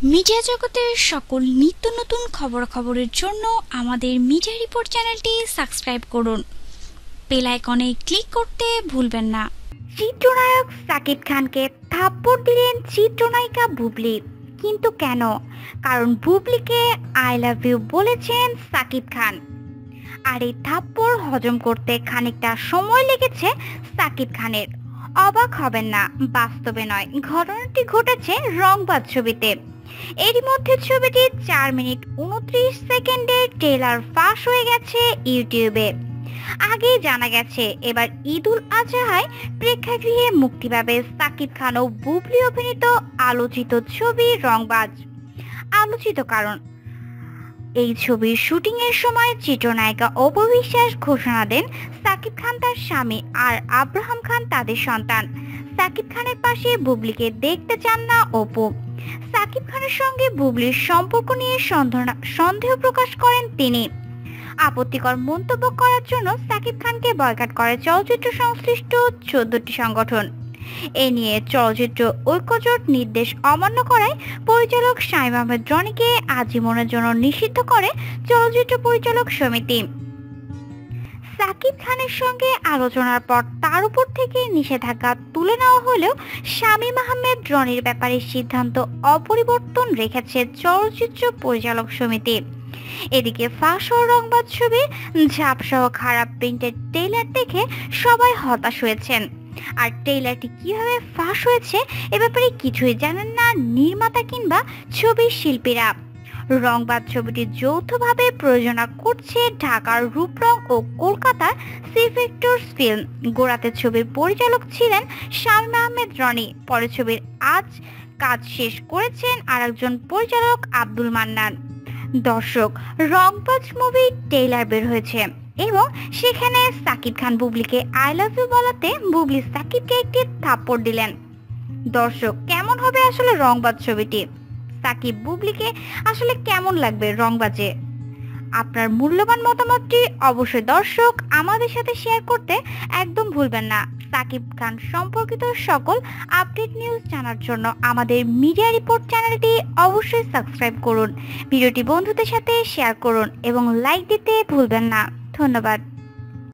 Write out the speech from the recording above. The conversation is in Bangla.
মিডিয়া জগতের সকল নিত্য নতুন খবরাখবরের জন্য আমাদের মিডিয়া রিপোর্ট চ্যানেলটি সাবস্ক্রাইব করুন। বেল আইকনে ক্লিক করতে ভুলবেন না। চিত্রনায়ক সাকিব খানকে থাপ্পড় দিলেন চিত্রনায়িকা বুবলি, কিন্তু কেন? কারণ বুবলিকে আই লাভ ইউ বলেছেন সাকিব খান। আর এই থাপ্পড় হজম করতে খানিকটা সময় লেগেছে সাকিব খানের। অবাক হবেন না, বাস্তবে নয়, ঘটনাটি ঘটেছে রংবাজ ছবিতে। এরই মধ্যে ছবিটি 4 মিনিট 29 সেকেন্ডের ট্রেলার ফাঁস হয়ে গেছে ইউটিউবে। আগেই জানা গেছে এবার ঈদুল আজহায় প্রেক্ষাগৃহে মুক্তি পাবে সাকিব খান ও বুবলি অভিনীত আলোচিত ছবি রংবাজ। আলোচিত কারণ, এই ছবির শুটিং এর সময় চিত্রনায়িকা অপু বিশ্বাস ঘোষণা দেন সাকিব খান তার স্বামী আর আব্রাহাম খান তাদের সন্তান। সাকিব খানের পাশে বুবলিকে দেখতে চান না অপু। সাকিব খানের সঙ্গে বুবলির সম্পর্ক নিয়ে সন্দেহ প্রকাশ করেন তিনি। আপত্তিকর মন্তব্য করার জন্য সাকিব খানকে বয়কট করে চলচ্চিত্র সংশ্লিষ্ট 14টি সংগঠন। এ নিয়ে চলচ্চিত্র ঐক্যজোট নির্দেশ অমান্য করায় পরিচালক শামীম আহমেদ রনিকে আজীবনের জন্য নিষিদ্ধ করে চলচ্চিত্র পরিচালক সমিতি। সাকিব খানের সঙ্গে আলোচনার পর তার উপর থেকে নিষেধাজ্ঞা তুলে নেওয়া হলেও শামীম আহমেদ রনির ব্যাপারে সিদ্ধান্ত অপরিবর্তন রেখেছে চলচ্চিত্র পরিচালক সমিতি। এদিকে ফাঁস হওয়া রংবাজ ছবি ঝাপসহ খারাপ প্রিন্টের ট্রেলার দেখে সবাই হতাশ হয়েছেন। আর ট্রেলারটি কিভাবে ফাঁস হয়েছে এ ব্যাপারে কিছুই জানেন না নির্মাতা কিংবা ছবির শিল্পীরা। রংবাজ ছবিটি যৌথভাবে প্রযোজনা করছে ঢাকার রূপরং ও কলকাতার সি ভেক্টরস ফিল্ম। গোড়াতে ছবির পরিচালক ছিলেন শামীম আহমেদ রনি, পরে ছবির কাজ শেষ করেছেন আরেকজন পরিচালক আব্দুল মান্নান। দর্শক, রংবাজ মুভির ট্রেলার বের হয়েছে এবং সেখানে Shakib Khan বুবলিকে I love you বলাতে বুবলি সাকিবকে একটি থাপ্পড় দিলেন। দর্শক, কেমন হবে আসলে রংবাজ ছবিটি? সাকিব বুবলিকে আসলে কেমন লাগবে রংবাজে? আপনার মূল্যবান মতামতটি অবশ্যই দর্শক আমাদের সাথে শেয়ার করতে একদম ভুলবেন না। সাকিব খান সম্পর্কিত সকল আপডেট নিউজ জানার জন্য আমাদের মিডিয়া রিপোর্ট চ্যানেলটি অবশ্যই সাবস্ক্রাইব করুন। ভিডিওটি বন্ধুদের সাথে শেয়ার করুন এবং লাইক দিতে ভুলবেন না। ধন্যবাদ।